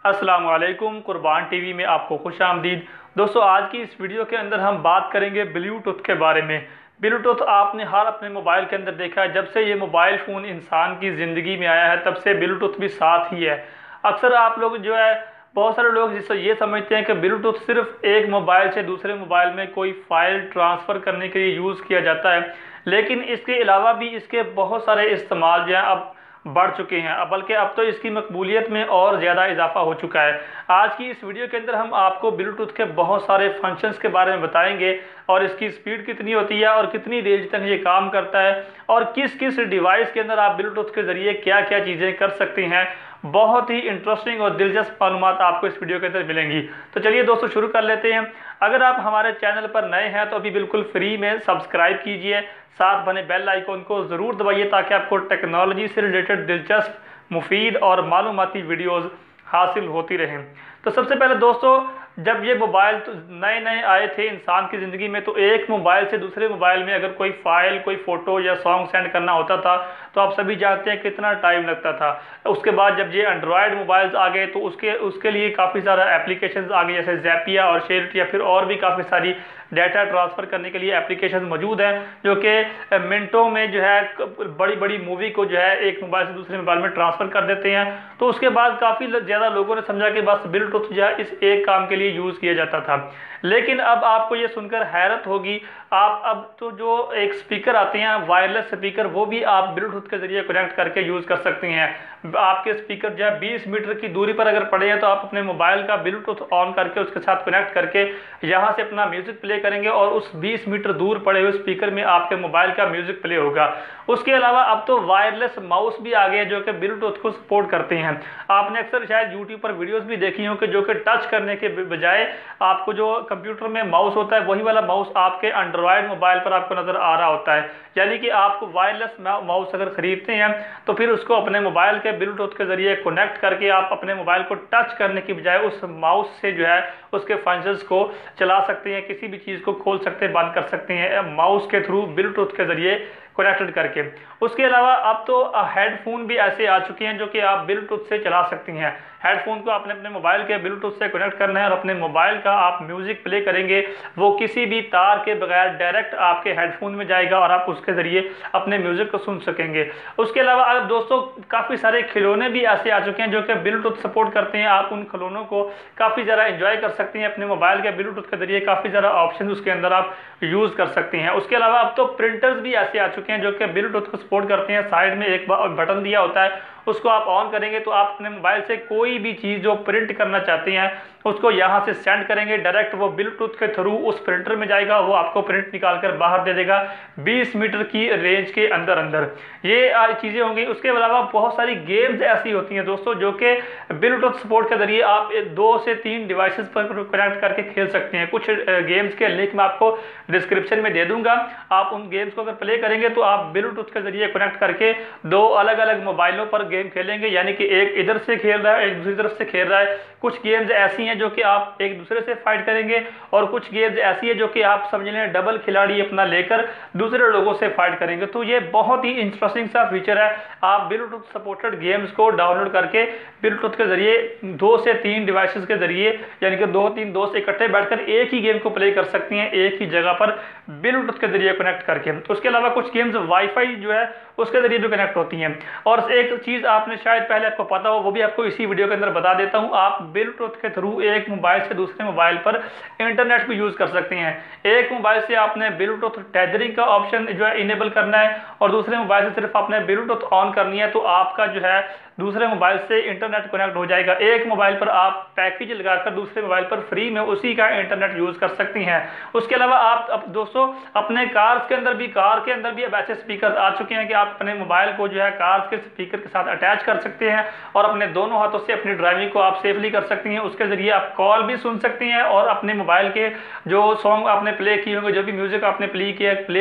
अस्सलाम वालेकुम। कुर्बान टीवी में आपको खुश आमदीद। दोस्तों, आज की इस वीडियो के अंदर हम बात करेंगे ब्लूटूथ के बारे में। ब्लूटूथ आपने हर अपने मोबाइल के अंदर देखा है। जब से ये मोबाइल फ़ोन इंसान की ज़िंदगी में आया है तब से ब्लूटूथ भी साथ ही है। अक्सर आप लोग जो है, बहुत सारे लोग जिससे ये समझते हैं कि ब्लूटूथ सिर्फ एक मोबाइल से दूसरे मोबाइल में कोई फाइल ट्रांसफ़र करने के लिए यूज़ किया जाता है, लेकिन इसके अलावा भी इसके बहुत सारे इस्तेमाल जो हैं अब बढ़ चुके हैं। अब बल्कि अब तो इसकी मकबूलियत में और ज़्यादा इजाफा हो चुका है। आज की इस वीडियो के अंदर हम आपको ब्लूटूथ के बहुत सारे फंक्शंस के बारे में बताएंगे, और इसकी स्पीड कितनी होती है और कितनी रेंज तक ये काम करता है, और किस किस डिवाइस के अंदर आप ब्लूटूथ के ज़रिए क्या क्या चीज़ें कर सकते हैं। बहुत ही इंटरेस्टिंग और दिलचस्प मालूमात आपको इस वीडियो के अंदर मिलेंगी। तो चलिए दोस्तों, शुरू कर लेते हैं। अगर आप हमारे चैनल पर नए हैं तो अभी बिल्कुल फ्री में सब्सक्राइब कीजिए, साथ बने बेल आइकन को ज़रूर दबाइए ताकि आपको टेक्नोलॉजी से रिलेटेड दिलचस्प, मुफीद और मालूमाती वीडियोज़ हासिल होती रहें। तो सबसे पहले दोस्तों, जब ये मोबाइल तो नए नए आए थे इंसान की ज़िंदगी में, तो एक मोबाइल से दूसरे मोबाइल में अगर कोई फाइल, कोई फ़ोटो या सॉन्ग सेंड करना होता था तो आप सभी जानते हैं कितना टाइम लगता था। उसके बाद जब ये एंड्रॉयड मोबाइल्स आ गए तो उसके लिए काफ़ी सारा एप्लीकेशंस आ गए, जैसे ज़ैपिया और शेयरइट या फिर और भी काफ़ी सारी डाटा ट्रांसफ़र करने के लिए एप्लीकेशन मौजूद हैं, जो कि मिनटों में जो है बड़ी बड़ी मूवी को जो है एक मोबाइल से दूसरे मोबाइल में ट्रांसफ़र कर देते हैं। तो उसके बाद काफ़ी ज़्यादा लोगों ने समझा कि बस ब्लूटूथ जो है इस एक काम के लिए यूज़ किया जाता था। लेकिन अब आपको ये सुनकर हैरत होगी, आप अब तो जो एक स्पीकर आते हैं वायरलेस स्पीकर, वो भी आप ब्लूटूथ के ज़रिए कनेक्ट करके यूज़ कर सकते हैं। आपके स्पीकर जो है 20 मीटर की दूरी पर अगर पड़े हैं तो आप अपने मोबाइल का ब्लूटूथ ऑन करके उसके साथ कनेक्ट करके यहाँ से अपना म्यूज़िक प्ले करेंगे और उस 20 मीटर दूर पड़े हुए स्पीकर में आपके मोबाइल का म्यूज़िक प्ले होगा। उसके अलावा अब तो वायरलेस माउस भी आ गए जो कि ब्लूटूथ को सपोर्ट करते हैं। आपने अक्सर शायद यूट्यूब पर वीडियोस भी देखी हो कि जो कि टच करने के बजाय आपको जो कंप्यूटर में माउस होता है वही वाला माउस आपके एंड्रॉयड मोबाइल पर आपको नज़र आ रहा होता है। यानी कि आपको वायरलेस माउस अगर खरीदते हैं तो फिर उसको अपने मोबाइल के ब्लूटूथ के ज़रिए कनेक्ट करके आप अपने मोबाइल को टच करने की बजाय उस माउस से जो है उसके फंक्शंस को चला सकते हैं, किसी भी चीज़ को खोल सकते हैं, बंद कर सकते हैं माउस के थ्रू ब्लूटूथ के ज़रिए कनेक्टेड करके। उसके अलावा अब तो हेडफोन भी ऐसे आ चुके हैं जो कि आप ब्लूटूथ से चला सकते हैं। हेडफोन को आपने अपने मोबाइल के ब्लूटूथ से कनेक्ट करना है और अपने मोबाइल का आप म्यूज़िक प्ले करेंगे, वो किसी भी तार के बगैर डायरेक्ट आपके हेडफोन में जाएगा और आप उसके ज़रिए अपने म्यूज़िक को सुन सकेंगे। उसके अलावा अब दोस्तों काफ़ी सारे खिलौने भी ऐसे आ चुके हैं जो कि ब्लूटूथ सपोर्ट करते हैं। आप उन खिलौनों को काफ़ी ज़्यादा एंजॉय कर सकते हैं अपने मोबाइल के ब्लूटूथ के ज़रिए। काफ़ी ज़्यादा ऑप्शन उसके अंदर आप यूज़ कर सकते हैं। उसके अलावा अब तो प्रिंटर्स भी ऐसे आ चुके हैं जो कि ब्लूटूथ को सपोर्ट करते हैं। साइड में एक बटन दिया होता है, उसको आप ऑन करेंगे तो आप अपने मोबाइल से कोई भी चीज़ जो प्रिंट करना चाहते हैं उसको यहाँ से सेंड करेंगे, डायरेक्ट वो ब्लूटूथ के थ्रू उस प्रिंटर में जाएगा, वो आपको प्रिंट निकाल कर बाहर दे देगा 20 मीटर की रेंज के अंदर अंदर। ये चीज़ें होंगी। उसके अलावा बहुत सारी गेम्स ऐसी होती हैं दोस्तों जो कि ब्लूटूथ सपोर्ट के ज़रिए आप 2 से 3 डिवाइसेस पर कनेक्ट करके खेल सकते हैं। कुछ गेम्स के लिंक मैं आपको डिस्क्रिप्शन में दे दूंगा। आप उन गेम्स को अगर प्ले करेंगे तो आप ब्लूटूथ के ज़रिए कनेक्ट करके 2 अलग अलग मोबाइलों पर गेम खेलेंगे, यानी कि एक इधर से खेल रहा है, एक दूसरी तरफ से खेल रहा है। कुछ गेम्स ऐसी हैं जो कि आप एक दूसरे से फाइट करेंगे, और कुछ गेम्स ऐसी है जो कि आप समझ लें डबल खिलाड़ी अपना लेकर दूसरे लोगों से फाइट करेंगे। तो ये बहुत ही इंटरेस्टिंग सा फीचर है। आप ब्लूटूथ सपोर्टेड गेम्स को डाउनलोड करके ब्लूटूथ के जरिए 2 से 3 डिवाइसेस के जरिए, यानी कि 2-3 दोस्त इकट्ठे बैठकर एक ही गेम को प्ले कर सकते हैं एक ही जगह पर ब्लूटूथ के जरिए कनेक्ट करके। उसके अलावा कुछ गेम्स वाईफाई जो है उसके जरिए भी कनेक्ट होती हैं। और एक चीज़ आपने शायद पहले आपको पता हो, वो भी आपको इसी वीडियो के अंदर बता देता हूं। आप ब्लूटूथ के थ्रू एक मोबाइल से दूसरे मोबाइल पर इंटरनेट भी यूज़ कर सकते हैं। एक मोबाइल से आपने ब्लूटूथ टेथरिंग का ऑप्शन जो है इनेबल करना है और दूसरे मोबाइल से सिर्फ आपने ब्लूटूथ ऑन करनी है, तो आपका जो है दूसरे मोबाइल से इंटरनेट कनेक्ट हो जाएगा। एक मोबाइल पर आप पैकेज लगाकर दूसरे मोबाइल पर फ्री में उसी का इंटरनेट यूज़ कर सकती हैं। उसके अलावा आप अब दोस्तों अपने कार के अंदर भी अब ऐसे स्पीकर आ चुके हैं कि आप अपने मोबाइल को जो है कार के स्पीकर के साथ अटैच कर सकते हैं और अपने दोनों हाथों से अपनी ड्राइविंग को आप सेफली कर सकती हैं। उसके ज़रिए आप कॉल भी सुन सकती हैं और अपने मोबाइल के जो सॉन्ग आपने प्ले किए होंगे, जो भी म्यूज़िक आपने प्ले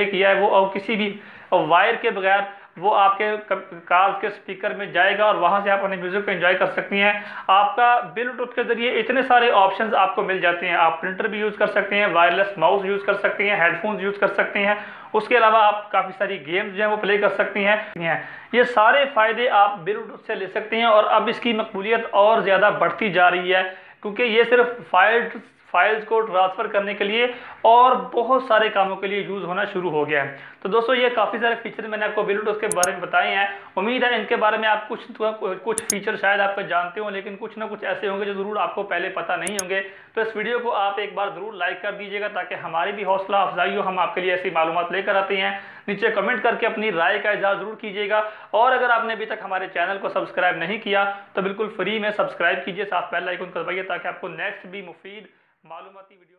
किया है वो और किसी भी वायर के बगैर वो आपके कार के स्पीकर में जाएगा और वहाँ से आप अपने म्यूज़िक को एंजॉय कर सकती हैं। आपका ब्लूटूथ के ज़रिए इतने सारे ऑप्शंस आपको मिल जाते हैं। आप प्रिंटर भी यूज़ कर सकते हैं, वायरलेस माउस यूज़ कर सकते हैं, हेडफोन्स यूज़ कर सकते हैं। उसके अलावा आप काफ़ी सारी गेम्स जो हैं वो प्ले कर सकती हैं। ये सारे फ़ायदे आप ब्लूटूथ से ले सकते हैं और अब इसकी मकबूलियत और ज़्यादा बढ़ती जा रही है, क्योंकि ये सिर्फ फाइल्स को ट्रांसफ़र करने के लिए और बहुत सारे कामों के लिए यूज़ होना शुरू हो गया है। तो दोस्तों, ये काफ़ी सारे फीचर मैंने आपको ब्लूटूथ के बारे में बताए हैं। उम्मीद है इनके बारे में आप कुछ फीचर शायद आपको जानते हो, लेकिन कुछ ना कुछ ऐसे होंगे जो ज़रूर आपको पहले पता नहीं होंगे। तो इस वीडियो को आप एक बार ज़रूर लाइक कर दीजिएगा, ताकि हमारी भी हौसला अफजाई हो, हम आपके लिए ऐसी मालूमात लेकर आते हैं। नीचे कमेंट करके अपनी राय का इज़हार ज़रूर कीजिएगा, और अगर आपने अभी तक हमारे चैनल को सब्सक्राइब नहीं किया तो बिल्कुल फ्री में सब्सक्राइब कीजिए, साथ बेल आइकन को दबाइए, ताकि आपको नेक्स्ट भी मुफीद मालूमाती वीडियो